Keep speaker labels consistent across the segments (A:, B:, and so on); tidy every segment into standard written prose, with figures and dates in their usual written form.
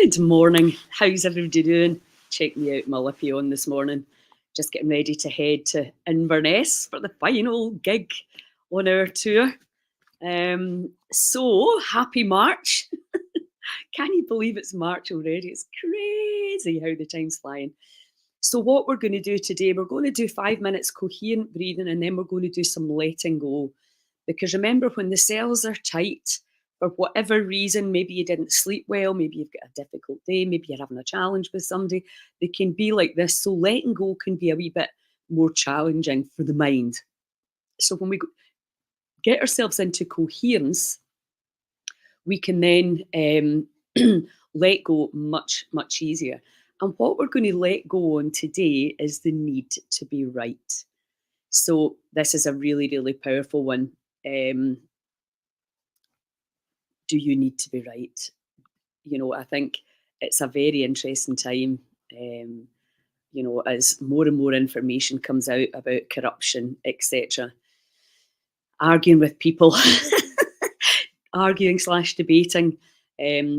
A: Good morning. How's everybody doing? Check me out, my Lippy on this morning. Just getting ready to head to Inverness for the final gig on our tour. So happy March. Can you believe it's March already? It's crazy how the time's flying. So what we're going to do today, we're going to do 5 minutes coherent breathing, and then we're going to do some letting go. Because remember, when the cells are tight, for whatever reason, maybe you didn't sleep well, maybe you've got a difficult day, maybe you're having a challenge with somebody, they can be like this. So letting go can be a wee bit more challenging for the mind. So when we get ourselves into coherence, we can then let go much, much easier. And what we're going to let go on today is the need to be right. So this is a really, really powerful one. Do you need to be right? I think it's a very interesting time, as more and more information comes out about corruption, etc. Arguing with people, arguing/debating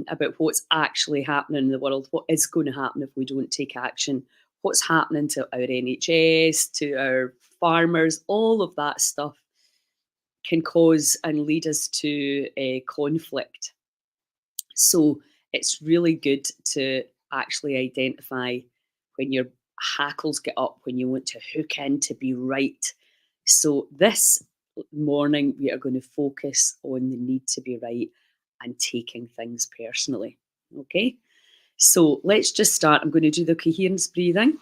A: about what's actually happening in the world, what is going to happen if we don't take action, what's happening to our NHS, to our farmers, all of that stuff can cause and lead us to conflict. So it's really good to actually identify when your hackles get up, when you want to hook in to be right. So this morning, we are going to focus on the need to be right and taking things personally. Okay, so let's just start. I'm going to do the coherence breathing.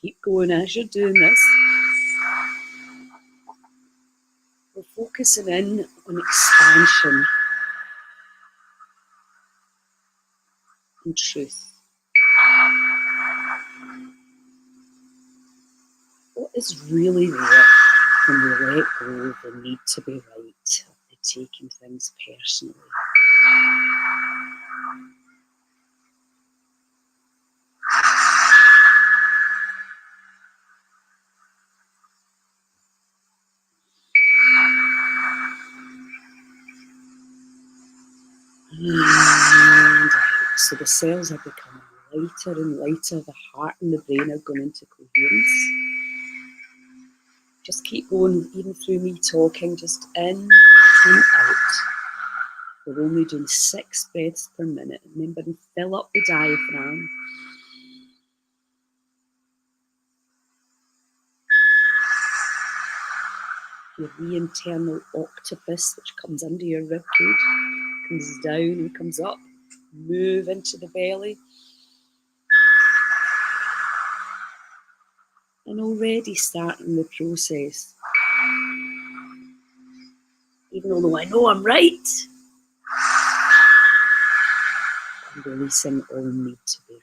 A: Keep going as you're doing this. We're focusing in on expansion and truth. What is really there when we let go of the need to be right, of the taking things personally? And out. So the cells are becoming lighter and lighter. The heart and the brain are going into coherence. Just keep going, even through me talking, just in and out. We're only doing 6 breaths per minute. Remember to fill up the diaphragm. Your wee internal octopus, which comes under your ribcage, comes down and comes up. Move into the belly. And already starting the process. Even though I know I'm right, I'm releasing all need to be right.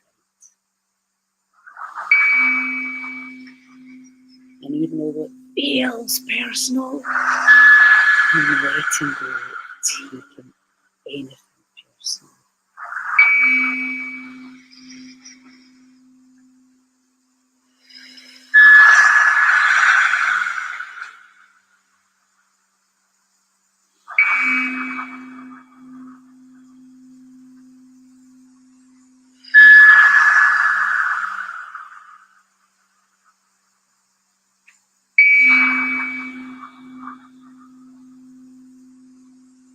A: And even though it feels personal, I'm letting go of taking anything personal.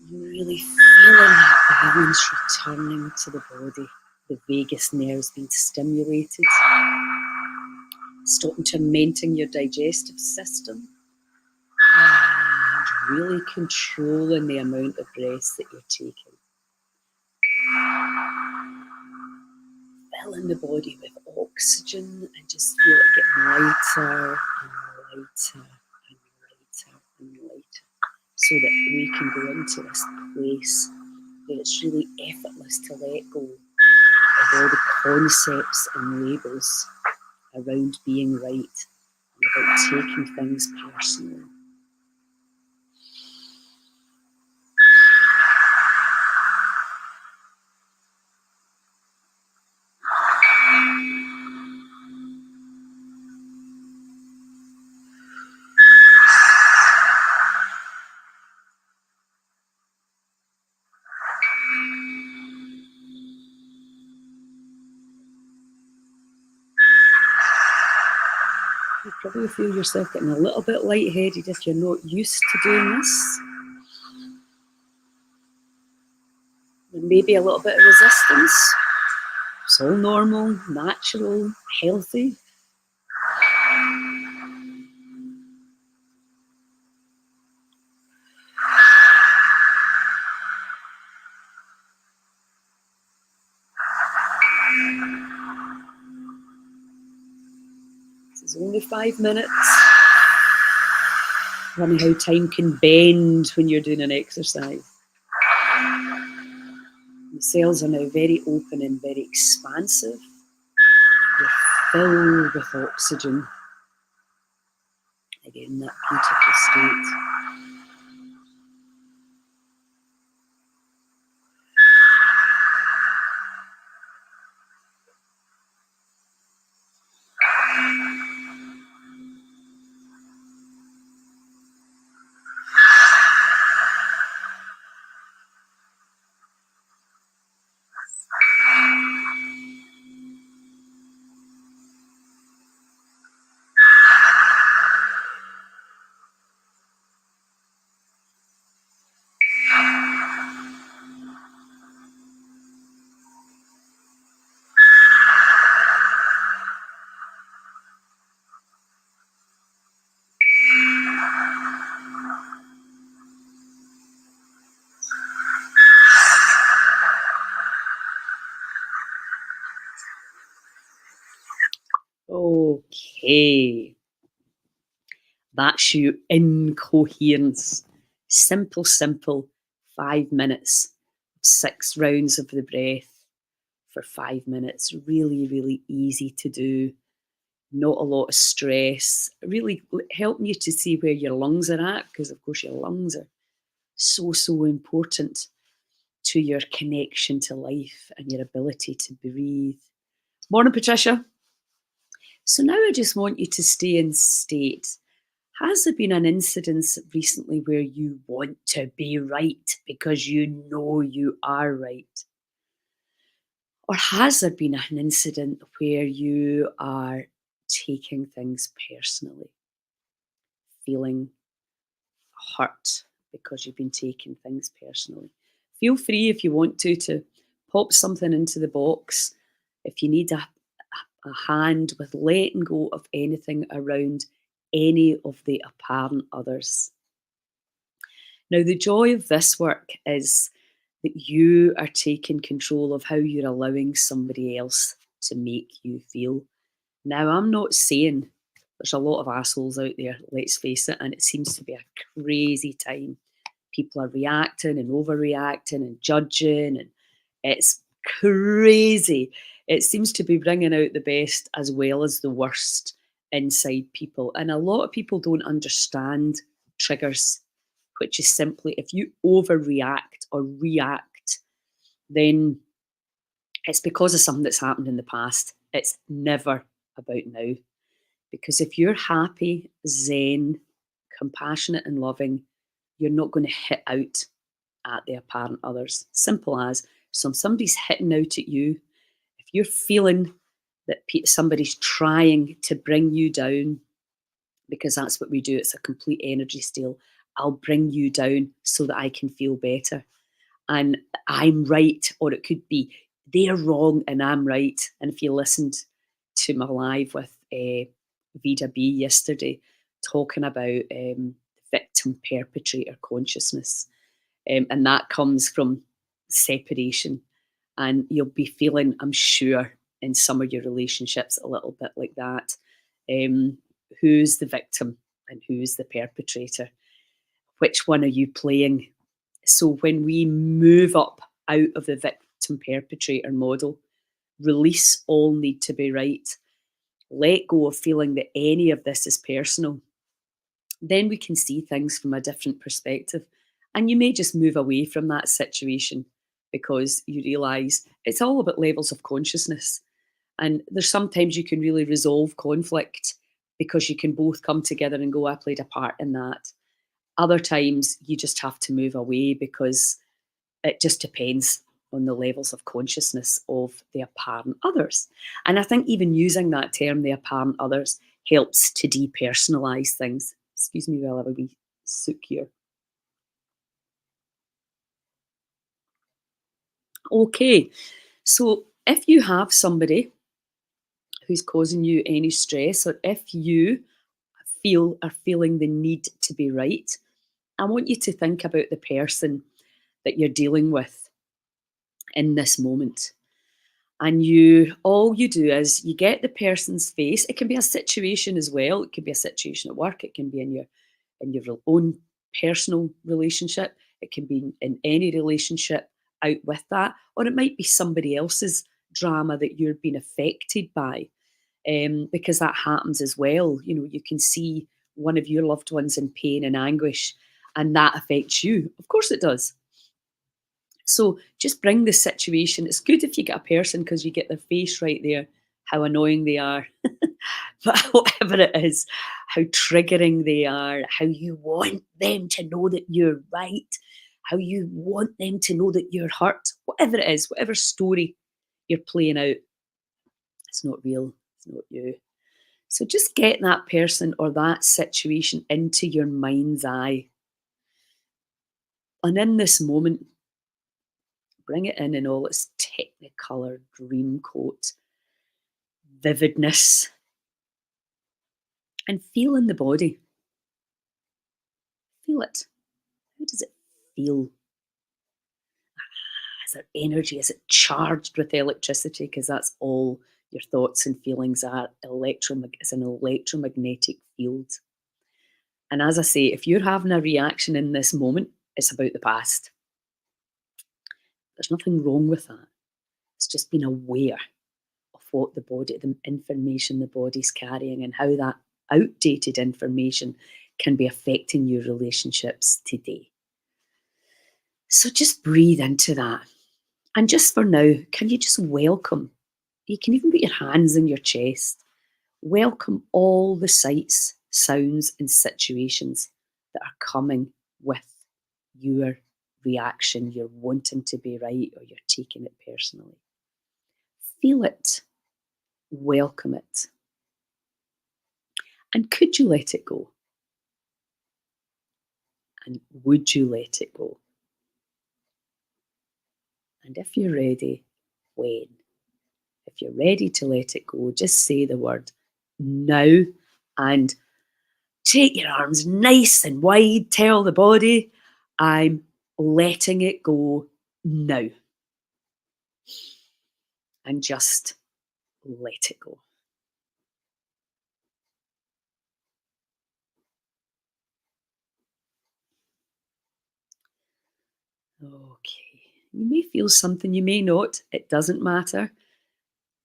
A: Really feeling that balance returning to the body, the vagus nerves being stimulated, stopping tormenting your digestive system, and really controlling the amount of breaths that you're taking. Filling the body with oxygen and just feel it getting lighter and lighter and lighter and lighter, so that we can go into this place that it's really effortless to let go of all the concepts and labels around being right and about taking things personally. You probably feel yourself getting a little bit lightheaded if you're not used to doing this. There may be a little bit of resistance. It's all normal, natural, healthy. This is only 5 minutes. Funny how time can bend when you're doing an exercise. The cells are now very open and very expansive. You're filled with oxygen. Again, that beautiful state. Okay. That's you incoherence. Simple, 5 minutes. 6 rounds of the breath for 5 minutes. Really, really easy to do. Not a lot of stress. Really helping you to see where your lungs are at, because of course your lungs are so important to your connection to life and your ability to breathe. Morning, Patricia. So now I just want you to stay in state. Has there been an incident recently where you want to be right because you know you are right? Or has there been an incident where you are taking things personally, feeling hurt because you've been taking things personally? Feel free, if you want to pop something into the box. If you need a hand with letting go of anything around any of the apparent others. Now, the joy of this work is that you are taking control of how you're allowing somebody else to make you feel. Now, I'm not saying there's a lot of assholes out there, let's face it, and it seems to be a crazy time. People are reacting and overreacting and judging, and it's crazy. It seems to be bringing out the best as well as the worst inside people. And a lot of people don't understand triggers, which is simply if you overreact or react, then it's because of something that's happened in the past. It's never about now. Because if you're happy, zen, compassionate, and loving, you're not going to hit out at the apparent others. Simple as. So if somebody's hitting out at you, if you're feeling that somebody's trying to bring you down, because that's what we do, it's a complete energy steal. I'll bring you down so that I can feel better. And I'm right, or it could be they're wrong and I'm right. And if you listened to my live with Vida B yesterday, talking about victim perpetrator consciousness, and that comes from separation. And you'll be feeling, I'm sure, in some of your relationships a little bit like that. Who's the victim and who's the perpetrator? Which one are you playing? So when we move up out of the victim perpetrator model. Release all need to be right. Let go of feeling that any of this is personal. Then we can see things from a different perspective. And you may just move away from that situation because you realize it's all about levels of consciousness. And there's sometimes you can really resolve conflict because you can both come together and go, I played a part in that. Other times you just have to move away because it just depends on the levels of consciousness of the apparent others. And I think even using that term, the apparent others, helps to depersonalize things. Excuse me while I have a wee sook here. Okay, so if you have somebody who's causing you any stress, or if you are feeling the need to be right, I want you to think about the person that you're dealing with in this moment. And all you do is you get the person's face. It can be a situation as well. It can be a situation at work. It can be in your own personal relationship. It can be in any relationship out with that, or it might be somebody else's drama that you're being affected by, because that happens as well. You know, you can see one of your loved ones in pain and anguish, and that affects you. Of course, it does. So just bring the situation. It's good if you get a person because you get their face right there, how annoying they are. But whatever it is, how triggering they are, how you want them to know that you're right, how you want them to know that you're hurt, whatever it is, whatever story you're playing out, it's not real, it's not you. So just get that person or that situation into your mind's eye. And in this moment, bring it in all its technicolor dreamcoat vividness, and feel in the body. Feel it. How does it feel? Is there energy? Is it charged with electricity? Because that's all your thoughts and feelings are. It's an electromagnetic field. And as I say, if you're having a reaction in this moment, it's about the past. There's nothing wrong with that. It's just being aware of what the information the body's carrying, and how that outdated information can be affecting your relationships today. So just breathe into that. And just for now, can you just welcome? You can even put your hands in your chest. Welcome all the sights, sounds, and situations that are coming with your reaction. You're wanting to be right, or you're taking it personally. Feel it. Welcome it. And could you let it go? And would you let it go? And if you're ready, when? If you're ready to let it go, just say the word now, and take your arms nice and wide. Tell the body, I'm letting it go now. And just let it go. Okay. You may feel something, you may not. It doesn't matter.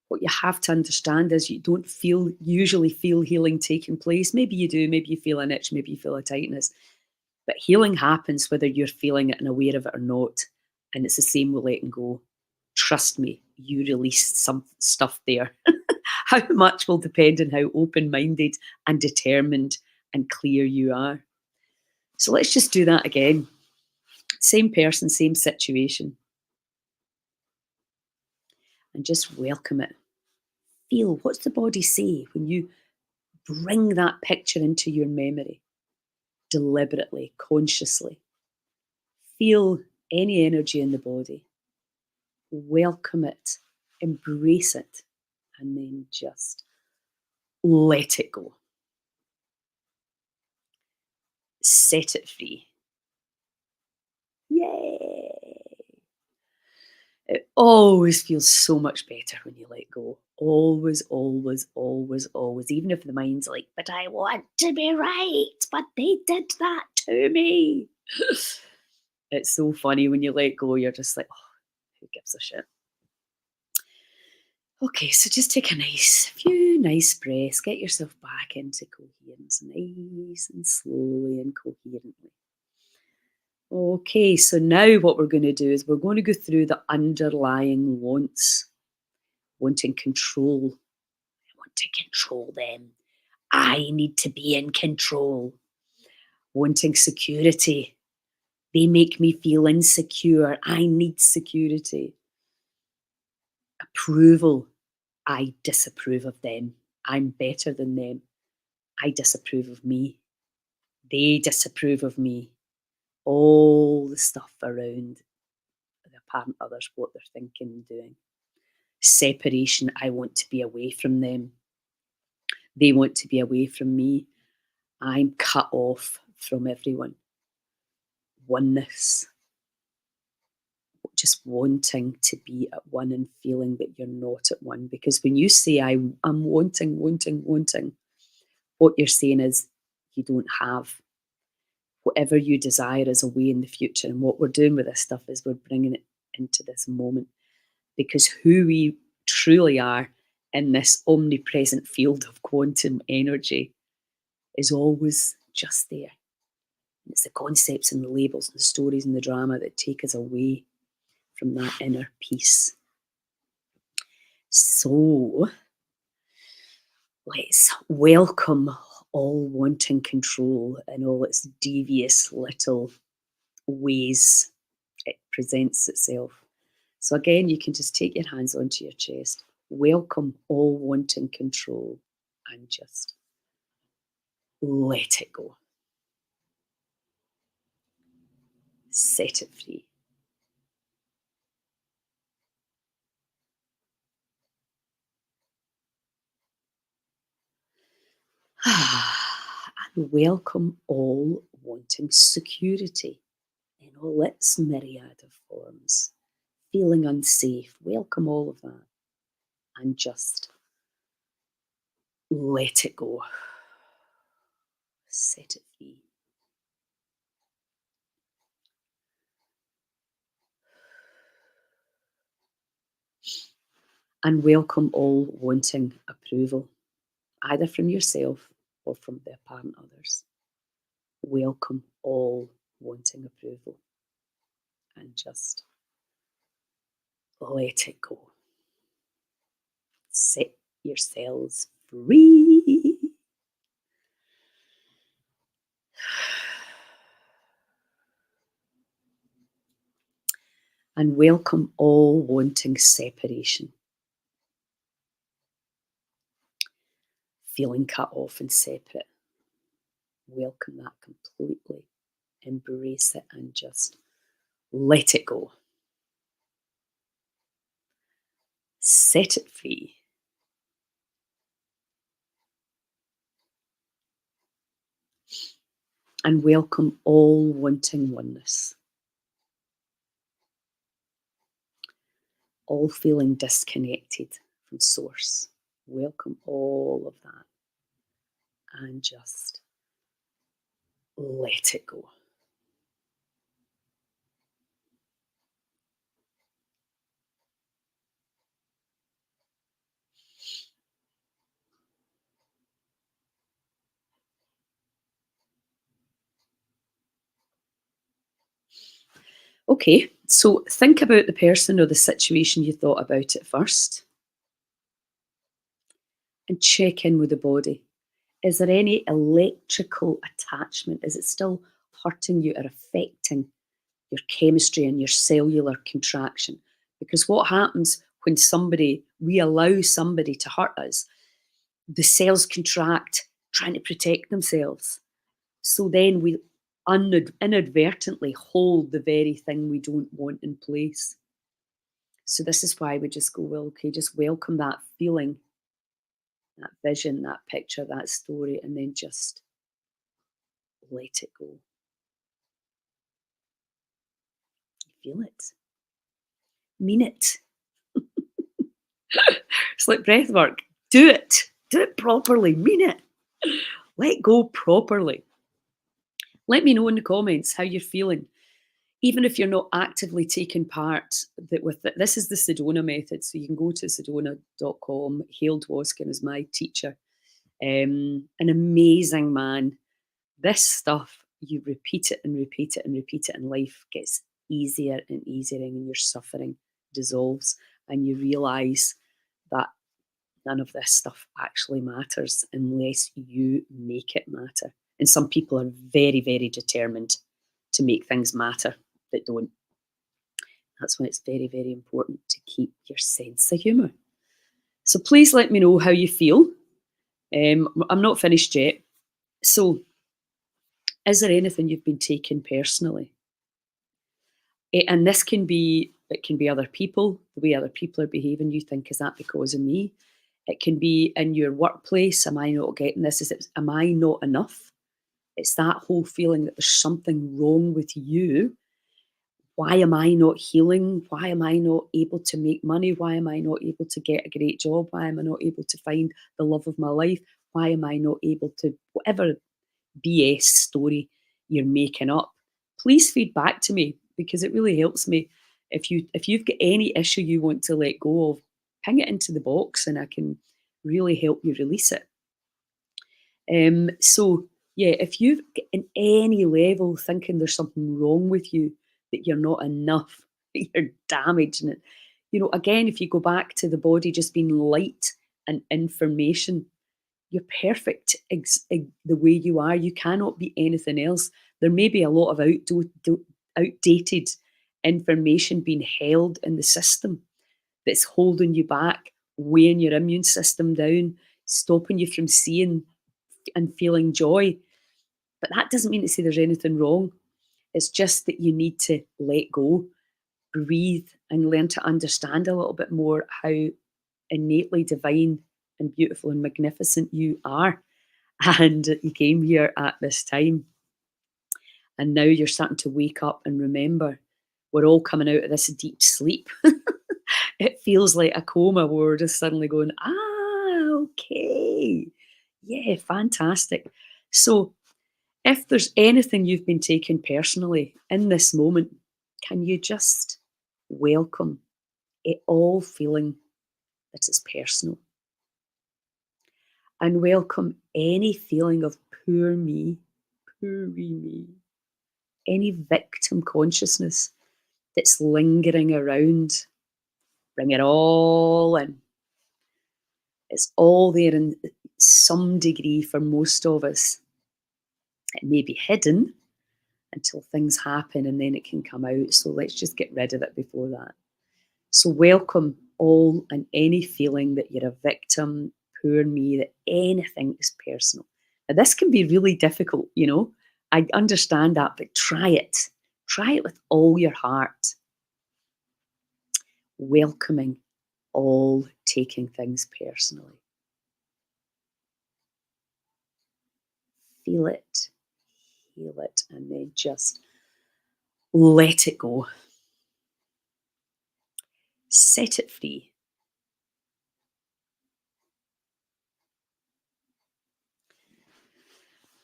A: What you have to understand is you don't usually feel healing taking place. Maybe you do, maybe you feel an itch, maybe you feel a tightness. But healing happens whether you're feeling it and aware of it or not. And it's the same with letting go. Trust me, you released some stuff there. How much will depend on how open-minded and determined and clear you are. So let's just do that again. Same person, same situation. And just welcome it. Feel, what's the body say when you bring that picture into your memory? Deliberately, consciously. Feel any energy in the body. Welcome it. Embrace it. And then just let it go. Set it free. Yay! It always feels so much better when you let go. Always, always, always, always. Even if the mind's like, but I want to be right, but they did that to me. It's so funny when you let go, you're just like, oh, Who gives a shit? Okay, so just take a few nice breaths. Get yourself back into coherence, nice and slowly and coherently. Okay, so now what we're going to do is we're going to go through the underlying wants. Wanting control. I want to control them. I need to be in control. Wanting security. They make me feel insecure. I need security. Approval. I disapprove of them. I'm better than them. I disapprove of me. They disapprove of me. All the stuff around the apparent others, what they're thinking and doing. Separation. I want to be away from them. They want to be away from me. I'm cut off from everyone. Oneness. Just wanting to be at one and feeling that you're not at one. Because when you say I'm wanting, what you're saying is you don't have. Whatever you desire is away in the future. And what we're doing with this stuff is we're bringing it into this moment. Because who we truly are in this omnipresent field of quantum energy is always just there. And it's the concepts and the labels and the stories and the drama that take us away from that inner peace. So let's welcome all wanting control in all its devious little ways it presents itself. So again, you can just take your hands onto your chest, welcome all wanting control, and just let it go. Set it free. And welcome all wanting security in all its myriad of forms. Feeling unsafe, welcome all of that. And just let it go. Set it free. And welcome all wanting approval, either from yourself or from the apparent others. Welcome all wanting approval. And just let it go. Set yourselves free. And welcome all wanting separation. Feeling cut off and separate. Welcome that completely. Embrace it and just let it go. Set it free. And welcome all wanting oneness. All feeling disconnected from source. Welcome all of that. And just let it go. Okay, so think about the person or the situation you thought about at first and check in with the body. Is there any electrical attachment? Is it still hurting you or affecting your chemistry and your cellular contraction? Because what happens when we allow somebody to hurt us, the cells contract trying to protect themselves. So then we inadvertently hold the very thing we don't want in place. So this is why we just go, well, okay, just welcome that feeling, that vision, that picture, that story, and then just let it go. You feel it. Mean it. It's like breath work. Do it. Do it properly. Mean it. Let go properly. Let me know in the comments how you're feeling. Even if you're not actively taking part, this is the Sedona method. So you can go to sedona.com. Hale Dwoskin is my teacher. An amazing man. This stuff, you repeat it and repeat it and repeat it, and life gets easier and easier, and your suffering dissolves, and you realize that none of this stuff actually matters unless you make it matter. And some people are very, very determined to make things matter that don't. That's why it's very, very important to keep your sense of humour. So please let me know how you feel. I'm not finished yet. So, is there anything you've been taking personally? And this can be, it can be other people, the way other people are behaving. You think, is that because of me? It can be in your workplace. Am I not getting this? Am I not enough? It's that whole feeling that there's something wrong with you. Why am I not healing? Why am I not able to make money? Why am I not able to get a great job? Why am I not able to find the love of my life? Why am I not able to, whatever BS story you're making up, please feed back to me, because it really helps me. If you've got any issue you want to let go of, ping it into the box and I can really help you release it. So yeah, if you've in any level thinking there's something wrong with you, that you're not enough, that you're damaged, and again, if you go back to the body just being light and information, you're perfect the way you are. You cannot be anything else. There may be a lot of outdated information being held in the system that's holding you back, weighing your immune system down, stopping you from seeing and feeling joy. But that doesn't mean to say there's anything wrong. It's just that you need to let go, breathe, and learn to understand a little bit more how innately divine and beautiful and magnificent you are. And you came here at this time. And now you're starting to wake up and remember, we're all coming out of this deep sleep. It feels like a coma where we're just suddenly going, okay. Yeah, fantastic. So if there's anything you've been taking personally in this moment, can you just welcome it all, feeling that it's personal? And welcome any feeling of poor me, poor wee me, any victim consciousness that's lingering around. Bring it all in. It's all there in some degree for most of us. It may be hidden until things happen and then it can come out. So let's just get rid of it before that. So welcome all and any feeling that you're a victim, poor me, that anything is personal. Now, this can be really difficult, I understand that, but try it. Try it with all your heart. Welcoming all taking things personally. Feel it, heal it, and then just let it go. Set it free.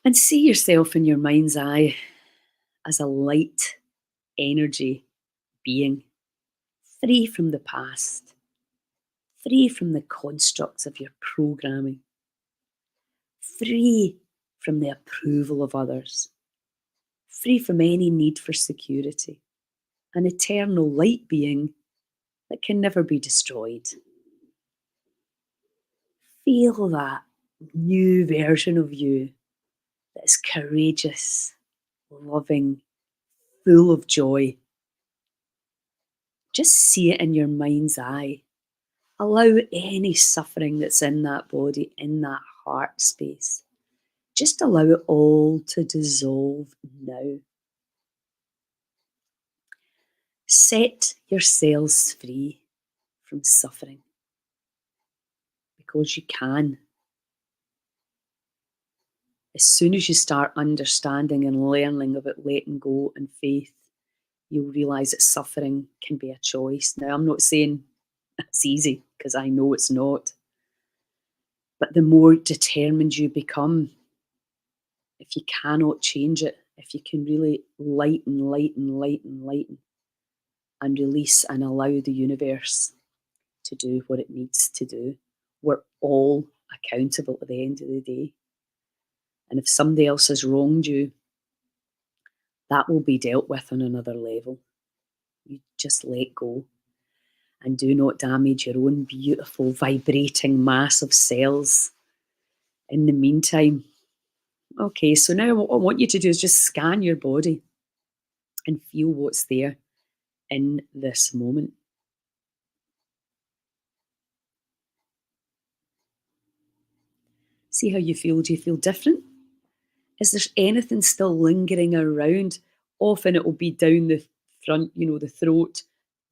A: And see yourself in your mind's eye as a light energy being, free from the past, free from the constructs of your programming, free from the approval of others, free from any need for security, an eternal light being that can never be destroyed. Feel that new version of you that is courageous, loving, full of joy. Just see it in your mind's eye. Allow any suffering that's in that body, in that heart space, just allow it all to dissolve now. Set yourselves free from suffering, because you can. As soon as you start understanding and learning about letting go and faith, you'll realise that suffering can be a choice. Now, I'm not saying it's easy, because I know it's not. But the more determined you become, if you cannot change it, if you can really lighten, lighten, lighten, lighten, and release and allow the universe to do what it needs to do. We're all accountable at the end of the day. And if somebody else has wronged you, that will be dealt with on another level. You just let go and do not damage your own beautiful, vibrating mass of cells in the meantime. Okay, so now what I want you to do is just scan your body and feel what's there in this moment. See how you feel. Do you feel different? Is there anything still lingering around? Often it will be down the front, the throat,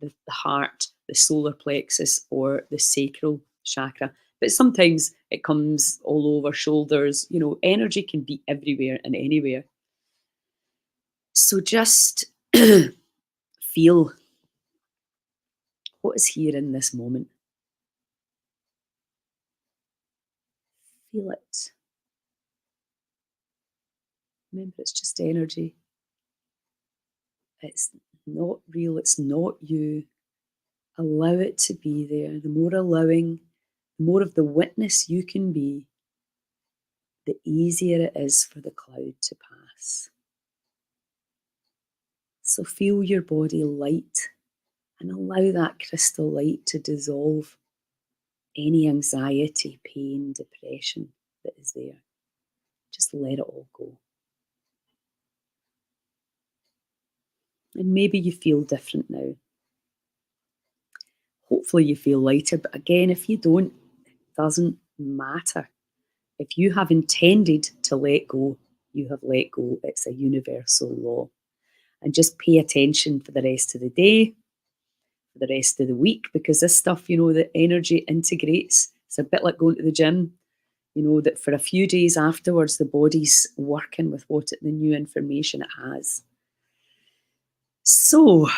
A: the heart, the solar plexus, or the sacral chakra. But sometimes it comes all over shoulders. Energy can be everywhere and anywhere. So just feel what is here in this moment. Feel it. Remember, it's just energy. It's not real, it's not you. Allow it to be there. The more allowing, the more of the witness you can be, the easier it is for the cloud to pass. So feel your body light and allow that crystal light to dissolve any anxiety, pain, depression that is there. Just let it all go. And maybe you feel different now. Hopefully you feel lighter, but again, if you don't, it doesn't matter. If you have intended to let go, you have let go. It's a universal law. And just pay attention for the rest of the day, for the rest of the week, because this stuff, the energy integrates. It's a bit like going to the gym, that for a few days afterwards, the body's working with the new information it has. So,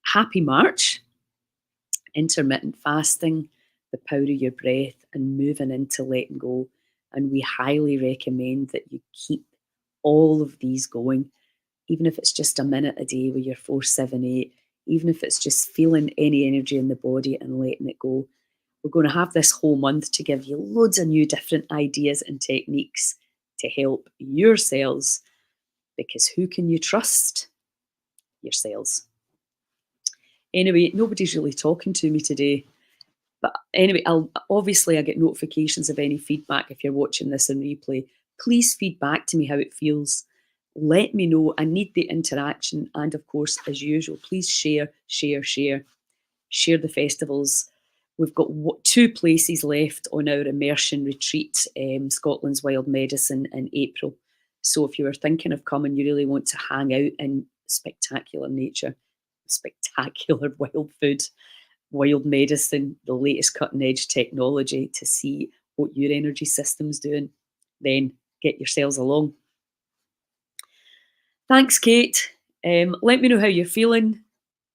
A: happy March, intermittent fasting, the power of your breath, and moving into letting go. And we highly recommend that you keep all of these going, even if it's just a minute a day with your 478, even if it's just feeling any energy in the body and letting it go. We're going to have this whole month to give you loads of new different ideas and techniques to help your cells, because who can you trust? Your cells. Anyway, nobody's really talking to me today. But anyway, I get notifications of any feedback if you're watching this in replay. Please feed back to me how it feels. Let me know. I need the interaction. And of course, as usual, please share, share, share. Share the festivals. We've got 2 places left on our immersion retreat, Scotland's Wild Medicine in April. So if you were thinking of coming, you really want to hang out in spectacular nature, spectacular wild food, wild medicine, the latest cutting edge technology to see what your energy system's doing, then get yourselves along. Thanks, Kate. Let me know how you're feeling.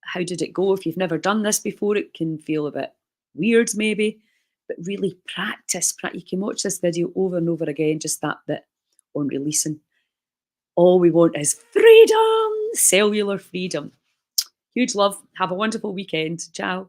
A: How did it go? If you've never done this before, it can feel a bit weird maybe, but really practice. You can watch this video over and over again, just that bit on releasing. All we want is freedom, cellular freedom. Huge love. Have a wonderful weekend. Ciao.